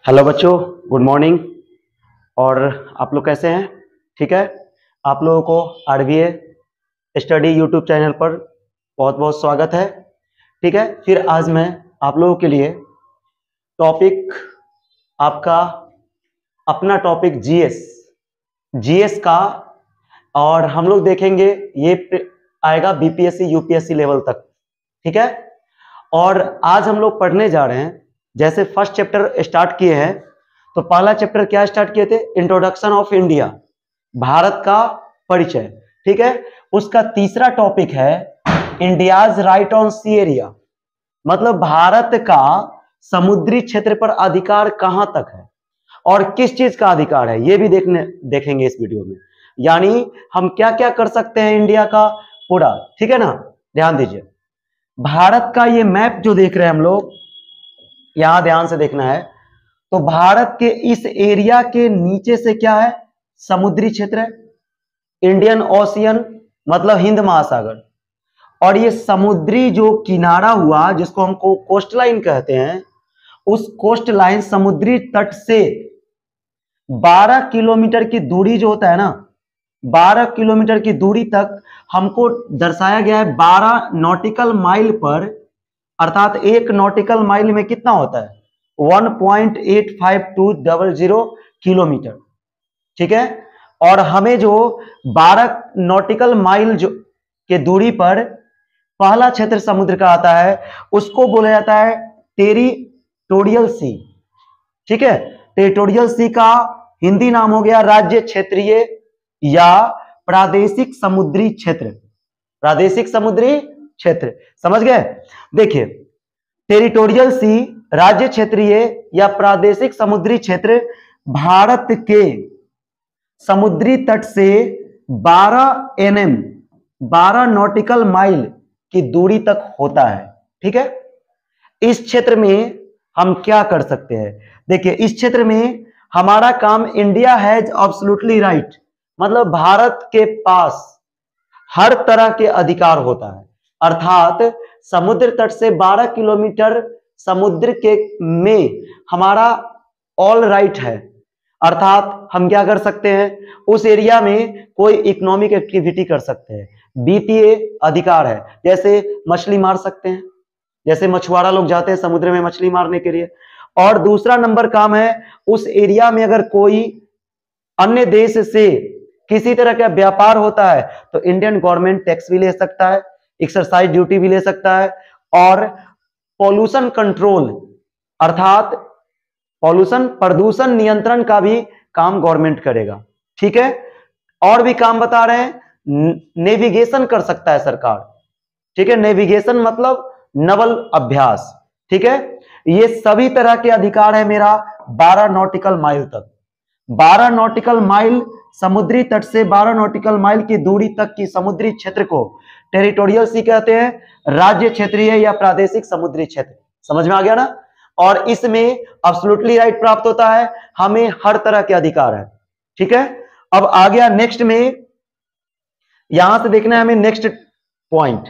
Hello बच्चों, good morning. और आप लोग कैसे हैं? ठीक है। आप लोगों को आरबीए स्टडी यूट्यूब चैनल पर बहुत बहुत स्वागत है। ठीक है। फिर आज मैं आप लोगों के लिए टॉपिक, आपका अपना टॉपिक जीएस का, और हम लोग देखेंगे ये आएगा बीपीएससी यूपीएससी लेवल तक। ठीक है। और आज हम लोग पढ़ने जा रहे हैं, जैसे फर्स्ट चैप्टर स्टार्ट किए हैं तो पहला चैप्टर क्या स्टार्ट किए थे? इंट्रोडक्शन ऑफ इंडिया, भारत का परिचय। ठीक है। उसका तीसरा टॉपिक है India's right on sea area, मतलब भारत का समुद्री क्षेत्र पर अधिकार कहां तक है और किस चीज का अधिकार है, यह भी देखेंगे इस वीडियो में। यानी हम क्या क्या कर सकते हैं इंडिया का पूरा। ठीक है ना। ध्यान दीजिए, भारत का ये मैप जो देख रहे हैं हम लोग, यहां ध्यान से देखना है। तो भारत के इस एरिया के नीचे से क्या है? समुद्री क्षेत्र है, इंडियन ओशियन मतलब हिंद महासागर। और ये समुद्री जो किनारा हुआ जिसको हमको कोस्ट लाइन कहते हैं, उस कोस्ट लाइन समुद्री तट से 12 किलोमीटर की दूरी जो होता है ना, 12 किलोमीटर की दूरी तक हमको दर्शाया गया है 12 नॉटिकल माइल पर। अर्थात एक नॉटिकल माइल में कितना होता है? 1.85200 किलोमीटर। ठीक है। और हमें जो 12 नॉटिकल माइल जो के दूरी पर पहला क्षेत्र समुद्र का आता है, उसको बोला जाता है टेरिटोरियल सी। ठीक है। टेरिटोरियल सी का हिंदी नाम हो गया राज्य क्षेत्रीय या प्रादेशिक समुद्री क्षेत्र। प्रादेशिक समुद्री क्षेत्र, समझ गए? देखिए, टेरिटोरियल सी, राज्य क्षेत्रीय या प्रादेशिक समुद्री क्षेत्र भारत के समुद्री तट से 12 नॉटिकल माइल की दूरी तक होता है। ठीक है। इस क्षेत्र में हम क्या कर सकते हैं? देखिए, इस क्षेत्र में हमारा काम, इंडिया हैज एब्सोल्युटली राइट, मतलब भारत के पास हर तरह के अधिकार होता है। अर्थात समुद्र तट से 12 किलोमीटर समुद्र के में हमारा ऑल राइट है। अर्थात हम क्या कर सकते हैं? उस एरिया में कोई इकोनॉमिक एक्टिविटी कर सकते हैं, वित्तीय अधिकार है। जैसे मछली मार सकते हैं, जैसे मछुआरा लोग जाते हैं समुद्र में मछली मारने के लिए। और दूसरा नंबर काम है, उस एरिया में अगर कोई अन्य देश से किसी तरह का व्यापार होता है तो इंडियन गवर्नमेंट टैक्स भी ले सकता है, एक्सरसाइज ड्यूटी भी ले सकता है, और पॉल्यूशन कंट्रोल अर्थात प्रदूषण नियंत्रण का भी काम गवर्नमेंट करेगा। ठीक है। और भी काम बता रहे हैं, नेविगेशन कर सकता है सरकार। ठीक है। नेविगेशन मतलब नवल अभ्यास। ठीक है। ये सभी तरह के अधिकार है मेरा 12 नॉटिकल माइल तक। 12 नॉटिकल माइल समुद्री तट से 12 नॉटिकल माइल की दूरी तक की समुद्री क्षेत्र को टेरिटोरियल सी कहते हैं, राज्य क्षेत्रीय या प्रादेशिक समुद्री क्षेत्र। समझ में आ गया ना। और इसमें एब्सोल्युटली राइट प्राप्त होता है, हमें हर तरह के अधिकार है। ठीक है। अब आ गया नेक्स्ट में, यहां से देखना है हमें नेक्स्ट पॉइंट।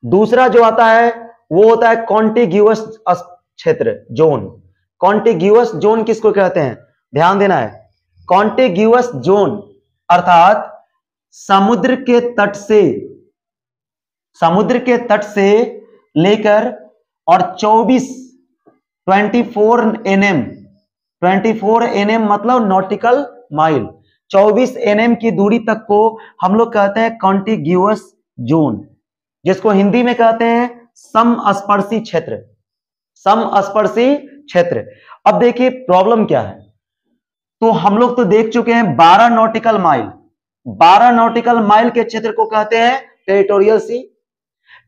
दूसरा जो आता है वो होता है कॉन्टिग्यूअस क्षेत्र, जोन। कॉन्टिग्यूअस जोन किसको कहते हैं? ध्यान देना है। कॉन्टिग्यूअस जोन अर्थात समुद्र के तट से लेकर और 24 एनएम मतलब नॉटिकल माइल, 24 एनएम की दूरी तक को हम लोग कहते हैं कॉन्टिग्यूअस जोन, जिसको हिंदी में कहते हैं समस्पर्शी क्षेत्र। समस्पर्शी क्षेत्र। अब देखिए प्रॉब्लम क्या है। तो हम लोग तो देख चुके हैं 12 नॉटिकल माइल, 12 नॉटिकल माइल के क्षेत्र को कहते हैं टेरिटोरियल सी।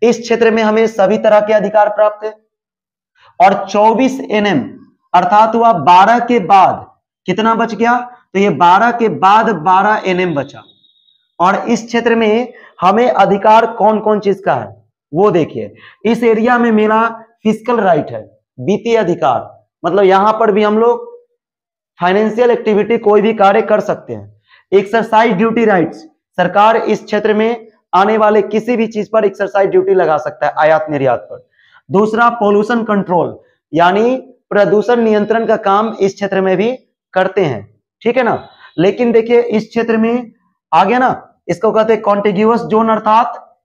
इस क्षेत्र में हमें सभी तरह के अधिकार प्राप्त है। और 24 एनएम अर्थात हुआ 12 के बाद कितना बच गया? तो ये 12 के बाद 12 एनएम बचा। और इस क्षेत्र में हमें अधिकार कौन कौन चीज का है वो देखिए। इस एरिया में मेरा फिजिकल राइट है, वित्तीय अधिकार, मतलब यहां पर भी हम लोग फाइनेंशियल एक्टिविटी कोई भी कार्य कर सकते हैं। एक्सरसाइज ड्यूटी राइट्स, सरकार इस क्षेत्र में आने वाले किसी भी चीज पर एक्सरसाइज ड्यूटी लगा सकता है, आयात निर्यात पर। दूसरा पॉल्यूशन कंट्रोल, यानी प्रदूषण नियंत्रण का काम इस क्षेत्र में भी करते हैं, ठीक है ना। लेकिन देखिए इस क्षेत्र में आ गया ना, इसको कहते हैं कॉन्टिग्यूअस जोन अर्थात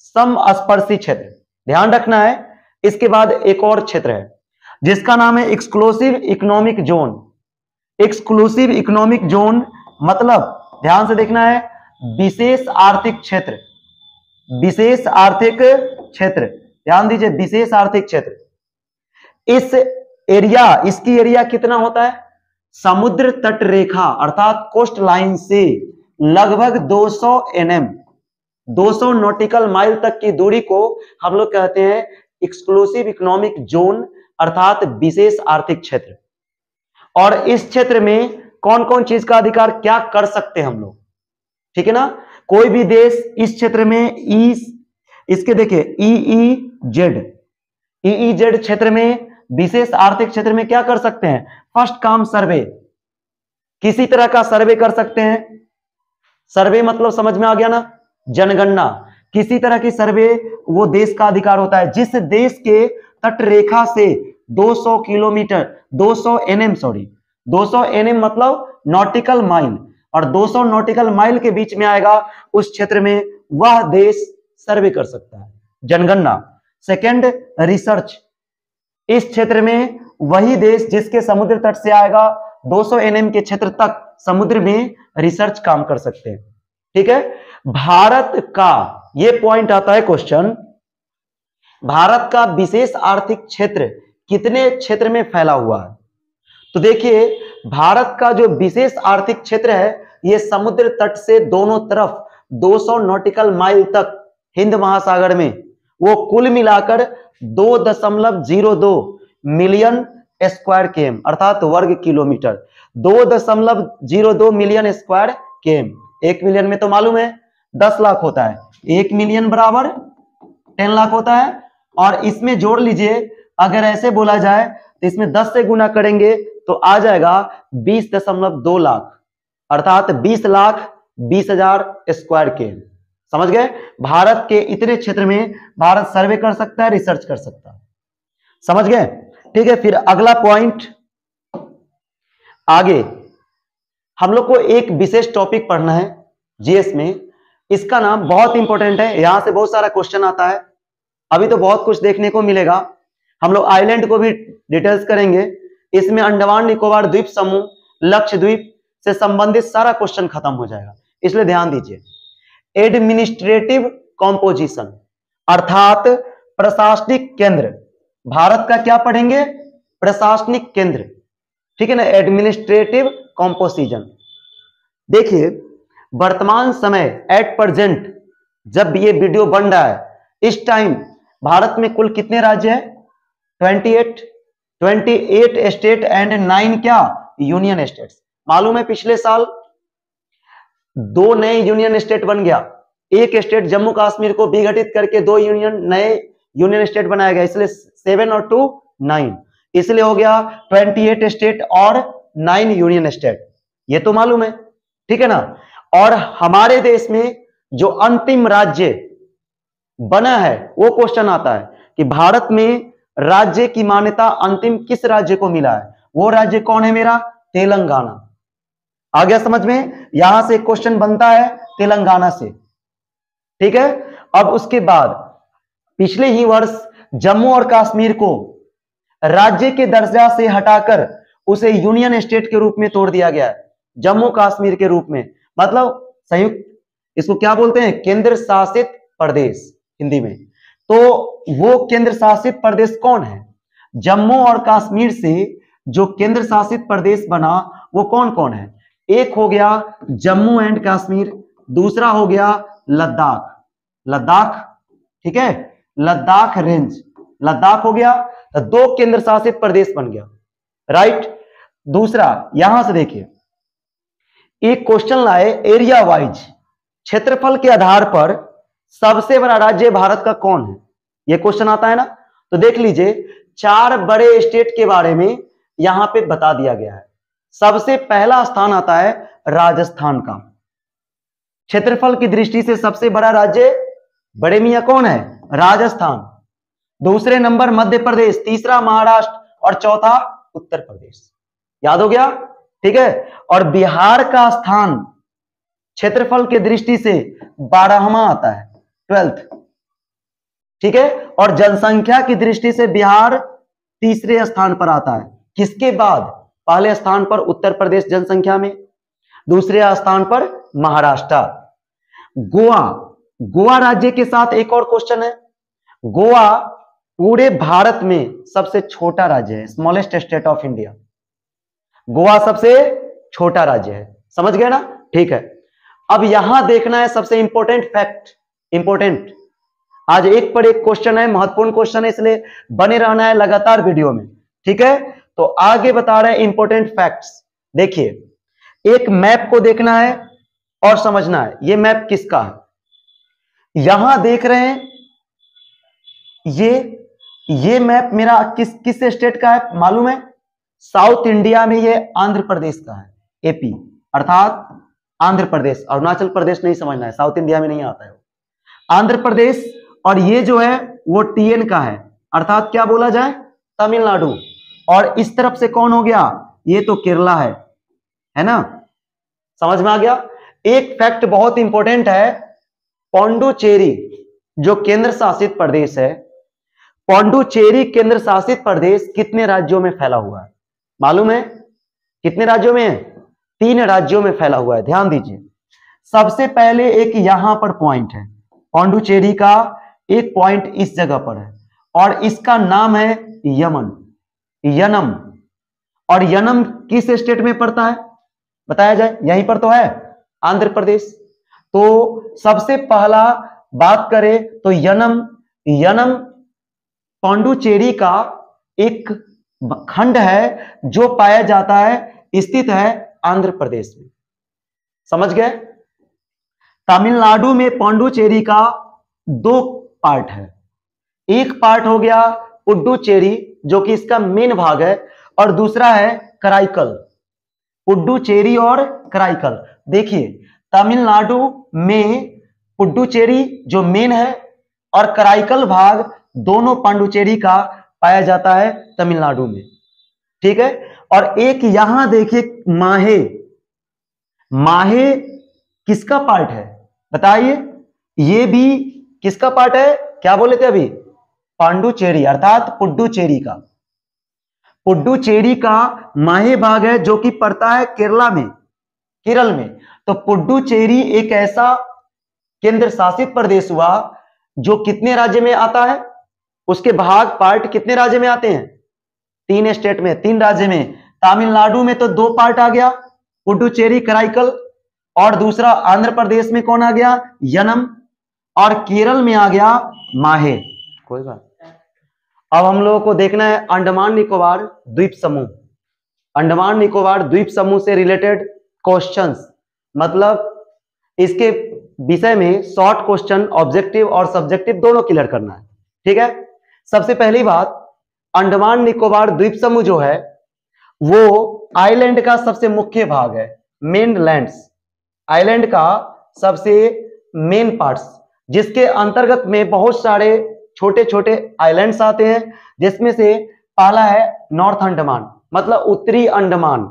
समस्पर्शी क्षेत्र, ध्यान रखना है। इसके बाद एक और क्षेत्र है जिसका नाम है exclusive economic zone. Exclusive economic zone मतलब ध्यान से देखना है, विशेष आर्थिक क्षेत्र, विशेष आर्थिक क्षेत्र, ध्यान दीजिए विशेष आर्थिक क्षेत्र। इस एरिया, इसकी एरिया कितना होता है, समुद्र तट रेखा अर्थात कोस्ट लाइन से लगभग 200 nm 200 नॉटिकल माइल तक की दूरी को हम लोग कहते हैं एक्सक्लूसिव इकोनॉमिक जोन अर्थात विशेष आर्थिक क्षेत्र। और इस क्षेत्र में कौन कौन चीज का अधिकार क्या कर सकते हैं हम लोग, ठीक है ना। कोई भी देश इस क्षेत्र में इसके देखिए ईईजेड क्षेत्र में, विशेष आर्थिक क्षेत्र में क्या कर सकते हैं, फर्स्ट काम सर्वे, किसी तरह का सर्वे कर सकते हैं। सर्वे मतलब समझ में आ गया ना, जनगणना, किसी तरह की सर्वे वो देश का अधिकार होता है। जिस देश के तट रेखा से 200 किलोमीटर 200 nm मतलब नॉटिकल माइल, और 200 नॉटिकल माइल के बीच में आएगा उस क्षेत्र में, वह देश सर्वे कर सकता है, जनगणना। सेकंड रिसर्च, इस क्षेत्र में वही देश जिसके समुद्र तट से आएगा 200 nm के क्षेत्र तक समुद्र में रिसर्च काम कर सकते हैं, ठीक है। भारत का ये पॉइंट आता है क्वेश्चन, भारत का विशेष आर्थिक क्षेत्र कितने क्षेत्र में फैला हुआ है। तो देखिए भारत का जो विशेष आर्थिक क्षेत्र है ये समुद्र तट से दोनों तरफ 200 नॉटिकल माइल तक हिंद महासागर में, वो कुल मिलाकर 2.02 मिलियन स्क्वायर केम अर्थात वर्ग किलोमीटर, 2.02 मिलियन स्क्वायर केम। 1 मिलियन में तो मालूम है 10 लाख होता है, 1 मिलियन बराबर 10 लाख होता है। और इसमें जोड़ लीजिए, अगर ऐसे बोला जाए तो इसमें 10 से गुना करेंगे तो आ जाएगा 20.2 लाख अर्थात 20,20,000 स्क्वायर केम। समझ गए, भारत के इतने क्षेत्र में भारत सर्वे कर सकता है, रिसर्च कर सकता है, समझ गए, ठीक है। फिर अगला पॉइंट, आगे हम लोग को एक विशेष टॉपिक पढ़ना है जीएस में, इसका नाम बहुत इंपॉर्टेंट है, यहां से बहुत सारा क्वेश्चन आता है, अभी तो बहुत कुछ देखने को मिलेगा। हम लोग आइलैंड को भी डिटेल्स करेंगे, इसमें अंडमान निकोबार द्वीप समूह, लक्षद्वीप से संबंधित सारा क्वेश्चन खत्म हो जाएगा, इसलिए ध्यान दीजिए। एडमिनिस्ट्रेटिव कॉम्पोजिशन अर्थात प्रशासनिक केंद्र, भारत का क्या पढ़ेंगे, प्रशासनिक केंद्र, ठीक है ना, एडमिनिस्ट्रेटिव कॉम्पोजिशन। देखिए वर्तमान समय एट प्रेजेंट जब ये वीडियो बन रहा है, इस टाइम भारत में कुल कितने राज्य हैं, 28 स्टेट एंड 9 क्या यूनियन स्टेट्स। मालूम है पिछले साल 2 नए यूनियन स्टेट बन गया, एक स्टेट जम्मू कश्मीर को विघटित करके 2 नए यूनियन स्टेट बनाया गया, इसलिए 7 और 2 9, इसलिए हो गया 28 स्टेट और 9 यूनियन स्टेट, ये तो मालूम है, ठीक है ना। और हमारे देश में जो अंतिम राज्य बना है वो क्वेश्चन आता है कि भारत में राज्य की मान्यता अंतिम किस राज्य को मिला है, वो राज्य कौन है मेरा, तेलंगाना। आ गया समझ में, यहां से क्वेश्चन बनता है तेलंगाना से, ठीक है। अब उसके बाद पिछले ही वर्ष जम्मू और कश्मीर को राज्य के दर्जा से हटाकर उसे यूनियन स्टेट के रूप में तोड़ दिया गया है, जम्मू कश्मीर के रूप में, मतलब संयुक्त, इसको क्या बोलते हैं, केंद्र शासित प्रदेश हिंदी में। तो वो केंद्र शासित प्रदेश कौन है, जम्मू और कश्मीर से जो केंद्र शासित प्रदेश बना वो कौन कौन है, एक हो गया जम्मू एंड कश्मीर, दूसरा हो गया लद्दाख, ठीक है, लद्दाख रेंज, लद्दाख हो गया, तो 2 केंद्र शासित प्रदेश बन गया, राइट। दूसरा यहां से देखिए एक क्वेश्चन लाए, एरिया वाइज क्षेत्रफल के आधार पर सबसे बड़ा राज्य भारत का कौन है, यह क्वेश्चन आता है ना। तो देख लीजिए 4 बड़े स्टेट के बारे में यहां पे बता दिया गया है। सबसे पहला स्थान आता है राजस्थान का, क्षेत्रफल की दृष्टि से सबसे बड़ा राज्य बड़े मियां कौन है, राजस्थान। दूसरे नंबर मध्य प्रदेश, तीसरा महाराष्ट्र और चौथा उत्तर प्रदेश। याद हो गया? ठीक है। और बिहार का स्थान क्षेत्रफल की दृष्टि से 12वां आता है, 12th। ठीक है। और जनसंख्या की दृष्टि से बिहार तीसरे स्थान पर आता है। किसके बाद? पहले स्थान पर उत्तर प्रदेश जनसंख्या में, दूसरे स्थान पर महाराष्ट्र। गोवा, गोवा राज्य के साथ एक और क्वेश्चन है। गोवा पूरे भारत में सबसे छोटा राज्य है, smallest state of India. Goa सबसे छोटा राज्य है। समझ गए ना? ठीक है। अब यहां देखना है सबसे इंपॉर्टेंट फैक्ट, इंपॉर्टेंट। आज एक पर एक क्वेश्चन है, महत्वपूर्ण क्वेश्चन है, इसलिए बने रहना है लगातार वीडियो में। ठीक है। तो आगे बता रहे हैं इंपॉर्टेंट फैक्ट्स। देखिए, एक मैप को देखना है और समझना है ये मैप किसका है। यहां देख रहे हैं ये मैप मेरा किस स्टेट का है मालूम है? साउथ इंडिया में ये आंध्र प्रदेश का है, एपी अर्थात आंध्र प्रदेश। अरुणाचल प्रदेश नहीं समझना है, साउथ इंडिया में नहीं आता है, आंध्र प्रदेश। और ये जो है वो टीएन का है, अर्थात क्या बोला जाए? तमिलनाडु। और इस तरफ से कौन हो गया? ये तो केरला है ना? समझ में आ गया? एक फैक्ट बहुत इंपॉर्टेंट है, पौंडुचेरी जो केंद्र शासित प्रदेश है, पौंडुचेरी केंद्र शासित प्रदेश कितने राज्यों में फैला हुआ है मालूम है? कितने राज्यों में है? 3 राज्यों में फैला हुआ है। ध्यान दीजिए, सबसे पहले एक यहां पर पॉइंट है, पौंडुचेरी का एक पॉइंट इस जगह पर है और इसका नाम है यमन, यनम। और यनम किस स्टेट में पड़ता है बताया जाए? यहीं पर तो है, आंध्र प्रदेश। तो सबसे पहला बात करें तो यनम पौंडुचेरी का एक खंड है जो पाया जाता है, स्थित है आंध्र प्रदेश में। समझ गए? तमिलनाडु में पौंडुचेरी का 2 पार्ट है। एक पार्ट हो गया पुडुचेरी जो कि इसका मेन भाग है, और दूसरा है कराईकल। पुडुचेरी और कराईकल। देखिए, तमिलनाडु में पुडुचेरी जो मेन है और कराईकल भाग दोनों पांडुचेरी का पाया जाता है तमिलनाडु में। ठीक है। और एक यहां देखिए माहे, माहे किसका पार्ट है बताइए? ये भी किसका पार्ट है? क्या बोले थे अभी? पांडुचेरी अर्थात पुडुचेरी का। पुडुचेरी का माहे भाग है जो कि पड़ता है केरला में, केरल में। तो पुडुचेरी एक ऐसा केंद्र शासित प्रदेश हुआ जो कितने राज्य में आता है? उसके भाग पार्ट कितने राज्य में आते हैं? 3 स्टेट में, 3 राज्य में। तमिलनाडु में तो 2 पार्ट आ गया, पुडुचेरी कराईकल, और दूसरा आंध्र प्रदेश में कौन आ गया? यनम। और केरल में आ गया माहे। कोई बात। अब हम लोगों को देखना है अंडमान निकोबार द्वीप समूह। अंडमान निकोबार द्वीप समूह से रिलेटेड क्वेश्चंस, मतलब इसके विषय में शॉर्ट क्वेश्चन ऑब्जेक्टिव और सब्जेक्टिव दोनों क्लियर करना है। ठीक है। सबसे पहली बात, अंडमान निकोबार द्वीप समूह जो है वो आइलैंड का सबसे मुख्य भाग है, मेन लैंड्स, आइलैंड का सबसे मेन पार्ट्स, जिसके अंतर्गत में बहुत सारे छोटे छोटे आइलैंड्स आते हैं, जिसमें से पहला है नॉर्थ अंडमान मतलब उत्तरी अंडमान,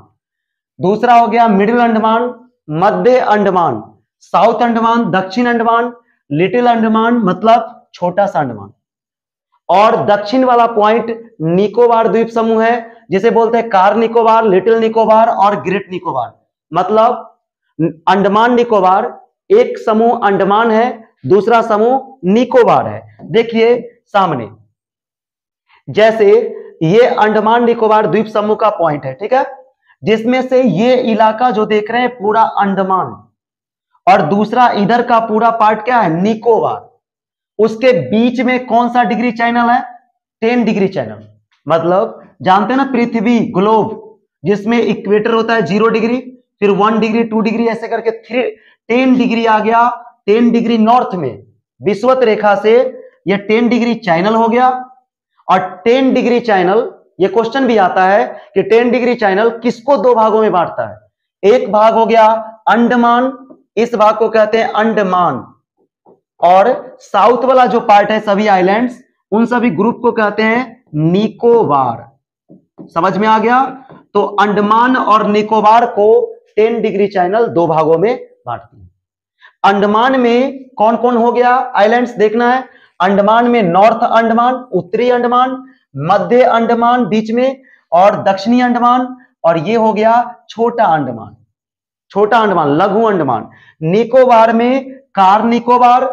दूसरा हो गया मिडिल अंडमान, मध्य अंडमान, साउथ अंडमान, दक्षिण अंडमान, लिटिल अंडमान मतलब छोटा सा अंडमान, और दक्षिण वाला पॉइंट निकोबार द्वीप समूह है जिसे बोलते हैं कार निकोबार, लिटिल निकोबार और ग्रेट निकोबार। मतलब अंडमान निकोबार एक समूह अंडमान है, दूसरा समूह निकोबार है। देखिए सामने, जैसे ये अंडमान निकोबार द्वीप समूह का पॉइंट है, ठीक है, जिसमें से ये इलाका जो देख रहे हैं पूरा अंडमान, और दूसरा इधर का पूरा पार्ट क्या है? निकोबार। उसके बीच में कौन सा डिग्री चैनल है? 10 डिग्री चैनल। मतलब जानते हैं ना पृथ्वी ग्लोब जिसमें इक्वेटर होता है 0 डिग्री, फिर 1 डिग्री, 2 डिग्री, ऐसे करके 10 डिग्री आ गया। 10 डिग्री नॉर्थ में विषुवत रेखा से ये 10 डिग्री चैनल हो गया। और 10 डिग्री चैनल, ये क्वेश्चन भी आता है कि 10 डिग्री चैनल किसको 2 भागों में बांटता है? एक भाग हो गया अंडमान, इस भाग को कहते हैं अंडमान, और साउथ वाला जो पार्ट है सभी आइलैंड्स, उन सभी ग्रुप को कहते हैं निकोबार। समझ में आ गया। तो अंडमान और निकोबार को 10 डिग्री चैनल दो भागों में बांटती है। अंडमान में कौन कौन हो गया आइलैंड्स देखना है। अंडमान में नॉर्थ अंडमान, उत्तरी अंडमान, मध्य अंडमान बीच में, और दक्षिणी अंडमान, और ये हो गया छोटा अंडमान, छोटा अंडमान, लघु अंडमान। निकोबार में कार निकोबार,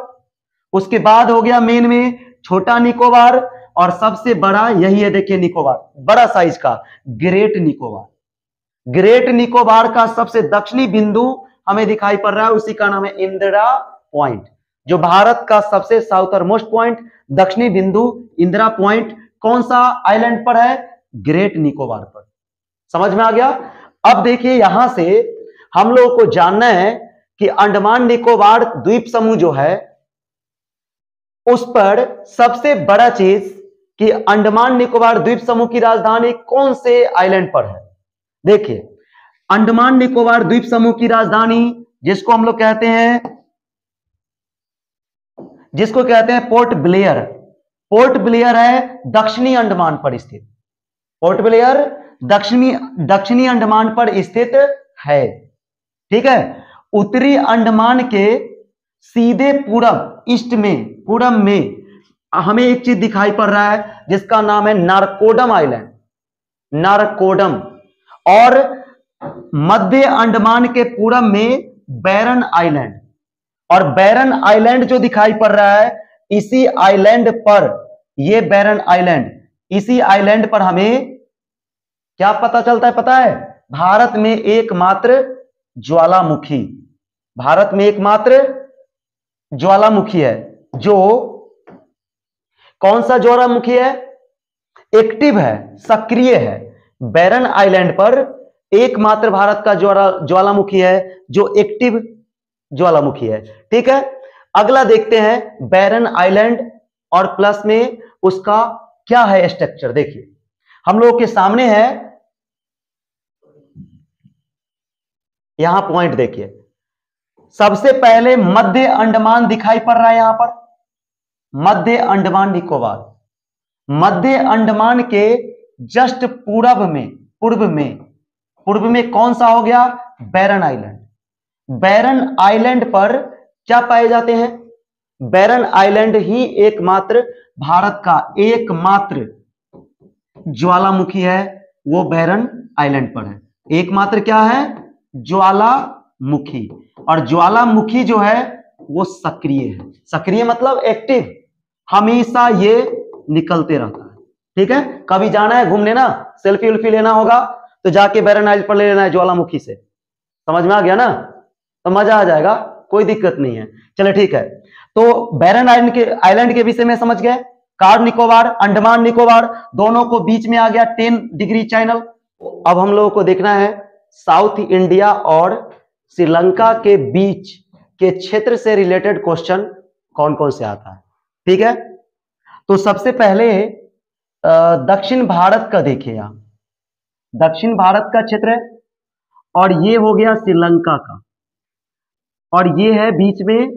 उसके बाद हो गया मेन में छोटा निकोबार, और सबसे बड़ा यही है, देखिए निकोबार, बड़ा साइज का ग्रेट निकोबार। ग्रेट निकोबार का सबसे दक्षिणी बिंदु हमें दिखाई पड़ रहा है, उसी का नाम है इंदिरा पॉइंट। जो भारत का सबसे साउथर मोस्ट पॉइंट, दक्षिणी बिंदु इंदिरा पॉइंट कौन सा आइलैंड पर है? ग्रेट निकोबार पर। समझ में आ गया। अब देखिए यहां से हम लोगों को जानना है कि अंडमान निकोबार द्वीप समूह जो है उस पर सबसे बड़ा चीज कि अंडमान निकोबार द्वीप समूह की राजधानी कौन से आइलैंड पर है। देखिए अंडमान निकोबार द्वीप समूह की राजधानी जिसको हम लोग कहते हैं पोर्ट ब्लेयर। पोर्ट ब्लेयर है दक्षिणी अंडमान पर स्थित। पोर्ट ब्लेयर दक्षिणी अंडमान पर स्थित है। ठीक है। उत्तरी अंडमान के सीधे पूरब ईस्ट में, पूरब में हमें एक चीज दिखाई पड़ रहा है जिसका नाम है नारकोडम आइलैंड, नारकोडम। और मध्य अंडमान के पूरब में बैरन आइलैंड, और बैरन आइलैंड जो दिखाई पड़ रहा है इसी आइलैंड पर, ये बैरन आइलैंड, इसी आइलैंड पर हमें क्या पता चलता है पता है? भारत में एकमात्र ज्वालामुखी, भारत में एकमात्र ज्वालामुखी है। जो कौन सा ज्वालामुखी है? एक्टिव है, सक्रिय है। बैरन आइलैंड पर एकमात्र भारत का ज्वालामुखी है जो एक्टिव ज्वालामुखी है। ठीक है। अगला देखते हैं बैरन आइलैंड और प्लस में उसका क्या है स्ट्रक्चर। देखिए हम लोगों के सामने है, यहां पॉइंट देखिए, सबसे पहले मध्य अंडमान दिखाई पड़ रहा है यहां पर, मध्य अंडमान निकोबार। मध्य अंडमान के जस्ट पूर्व में कौन सा हो गया? बैरन आइलैंड। बैरन आइलैंड पर क्या पाए जाते हैं? बैरन आइलैंड ही एकमात्र भारत का एकमात्र ज्वालामुखी है, वो बैरन आइलैंड पर है। एकमात्र क्या है? ज्वालामुखी। और ज्वालामुखी जो है वो सक्रिय है। सक्रिय मतलब एक्टिव, हमेशा ये निकलते रहता है। ठीक है। कभी जाना है घूमने ना, सेल्फी उल्फी लेना होगा तो जाके बैरन आइलैंड पर ले लेना है ज्वालामुखी से। समझ में आ गया ना? तो मजा आ जाएगा, कोई दिक्कत नहीं है। चलो ठीक है। तो बैरन आइलैंड के विषय में समझ गए। कार निकोबार, अंडमान निकोबार दोनों को बीच में आ गया 10 डिग्री चैनल। अब हम लोगों को देखना है साउथ इंडिया और श्रीलंका के बीच के क्षेत्र से रिलेटेड क्वेश्चन कौन कौन से आता है। ठीक है। तो सबसे पहले दक्षिण भारत का देखिए, यहां दक्षिण भारत का क्षेत्र है और ये हो गया श्रीलंका का, और ये है बीच में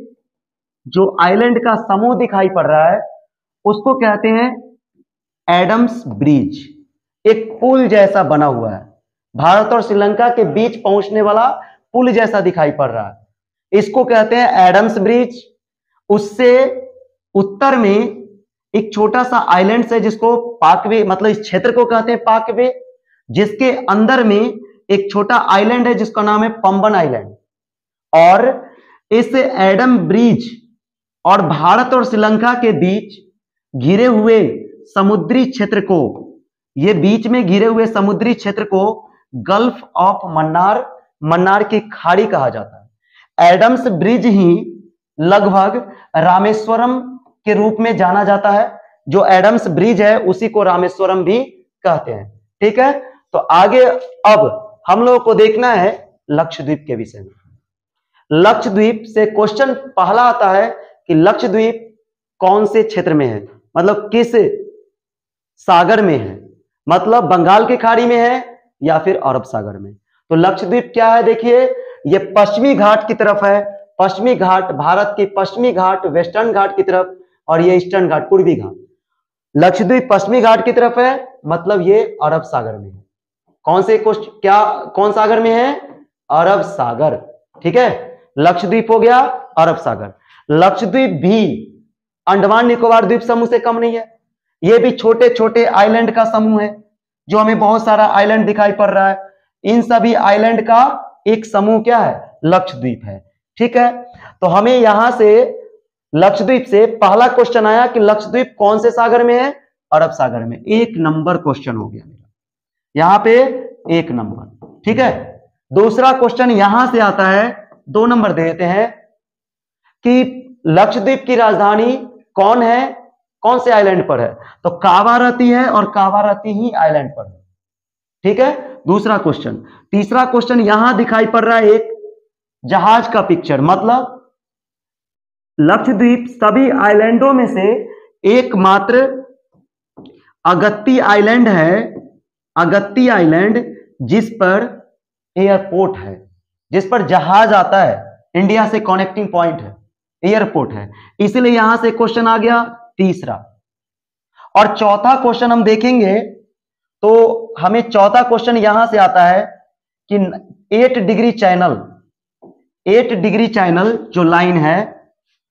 जो आइलैंड का समूह दिखाई पड़ रहा है उसको कहते हैं एडम्स ब्रिज। एक पुल जैसा बना हुआ है, भारत और श्रीलंका के बीच पहुंचने वाला पुल जैसा दिखाई पड़ रहा है, इसको कहते हैं एडम्स ब्रिज। उससे उत्तर में एक छोटा सा आइलैंड है जिसको पाकवे, मतलब इस क्षेत्र को कहते हैं पाकवे, जिसके अंदर में एक छोटा आइलैंड है जिसका नाम है पंबन आइलैंड। और इस एडम ब्रिज और भारत और श्रीलंका के बीच घिरे हुए समुद्री क्षेत्र को, ये बीच में घिरे हुए समुद्री क्षेत्र को गल्फ ऑफ मन्नार, मन्नार की खाड़ी कहा जाता है। एडम्स ब्रिज ही लगभग रामेश्वरम के रूप में जाना जाता है। जो एडम्स ब्रिज है उसी को रामेश्वरम भी कहते हैं। ठीक है। तो आगे अब हम लोगों को देखना है लक्षद्वीप के विषय में। लक्षद्वीप से क्वेश्चन पहला आता है कि लक्षद्वीप कौन से क्षेत्र में है, मतलब किस सागर में है, मतलब बंगाल की खाड़ी में है या फिर अरब सागर में। तो लक्षद्वीप क्या है? देखिए ये पश्चिमी घाट की तरफ है, पश्चिमी घाट, भारत की पश्चिमी घाट, वेस्टर्न घाट की तरफ, और ये ईस्टर्न घाट, पूर्वी घाट। लक्षद्वीप पश्चिमी घाट की तरफ है, मतलब ये अरब सागर में है। कौन से कौन सागर में है? अरब सागर। ठीक है, लक्षद्वीप हो गया अरब सागर। लक्षद्वीप भी अंडमान निकोबार द्वीप समूह से कम नहीं है। ये भी छोटे छोटे आइलैंड का समूह है, जो हमें बहुत सारा आइलैंड दिखाई पड़ रहा है। इन सभी आइलैंड का एक समूह क्या है? लक्षद्वीप है। ठीक है, तो हमें यहां से लक्षद्वीप से पहला क्वेश्चन आया कि लक्षद्वीप कौन से सागर में है? अरब सागर में। 1 नंबर क्वेश्चन हो गया मेरा, यहां पे 1 नंबर। ठीक है, दूसरा क्वेश्चन यहां से आता है, 2 नंबर दे देते हैं कि लक्षद्वीप की राजधानी कौन है, कौन से आइलैंड पर है? तो कावारती है, और कावारती ही आइलैंड पर है। ठीक है, दूसरा क्वेश्चन। तीसरा क्वेश्चन यहां दिखाई पड़ रहा है एक जहाज का पिक्चर, मतलब लक्षद्वीप सभी आइलैंडों में से एकमात्र अगत्ती आइलैंड है, अगत्ती आइलैंड, जिस पर एयरपोर्ट है, जिस पर जहाज आता है, इंडिया से कनेक्टिंग पॉइंट है, एयरपोर्ट है। इसलिए यहां से क्वेश्चन आ गया तीसरा। और चौथा क्वेश्चन हम देखेंगे तो हमें चौथा क्वेश्चन यहां से आता है कि 8 डिग्री चैनल, 8 डिग्री चैनल जो लाइन है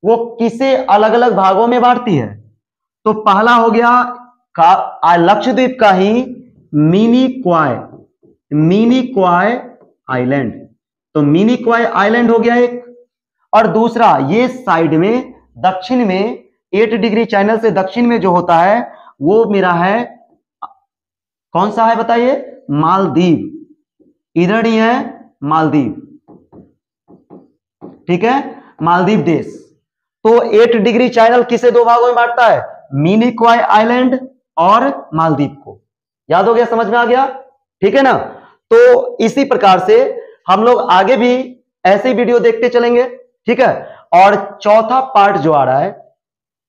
वो किसे अलग अलग भागों में बांटती है? तो पहला हो गया लक्षद्वीप का ही मिनी क्वाय आइलैंड। तो मिनी क्वाय आइलैंड हो गया एक, और दूसरा ये साइड में दक्षिण में 8 डिग्री चैनल से दक्षिण में जो होता है वो मेरा है, कौन सा है बताइए? मालदीव। इधर ही है मालदीव। ठीक है, मालदीव देश। तो 8 डिग्री चैनल किसे 2 भागों में बांटता है? मिनी क्वाय आइलैंड और मालदीव को। याद हो गया, समझ में आ गया? ठीक है ना। तो इसी प्रकार से हम लोग आगे भी ऐसे वीडियो देखते चलेंगे। ठीक है, और चौथा पार्ट जो आ रहा है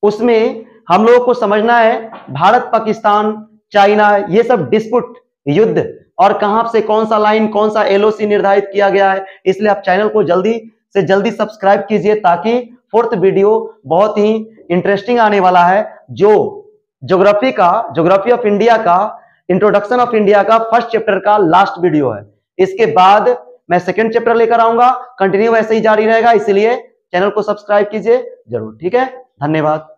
उसमें हम लोगों को समझना है भारत, पाकिस्तान, चाइना, ये सब डिस्प्यूट, युद्ध, और कहां से कौन सा लाइन, कौन सा एलओसी निर्धारित किया गया है। इसलिए आप चैनल को जल्दी से जल्दी सब्सक्राइब कीजिए, ताकि 4th वीडियो बहुत ही इंटरेस्टिंग आने वाला है, जो ज्योग्राफी ऑफ इंडिया का, इंट्रोडक्शन ऑफ इंडिया का 1st चैप्टर का लास्ट वीडियो है। इसके बाद मैं 2nd चैप्टर लेकर आऊंगा, कंटिन्यू ऐसे ही जारी रहेगा। इसलिए चैनल को सब्सक्राइब कीजिए जरूर। ठीक है, धन्यवाद।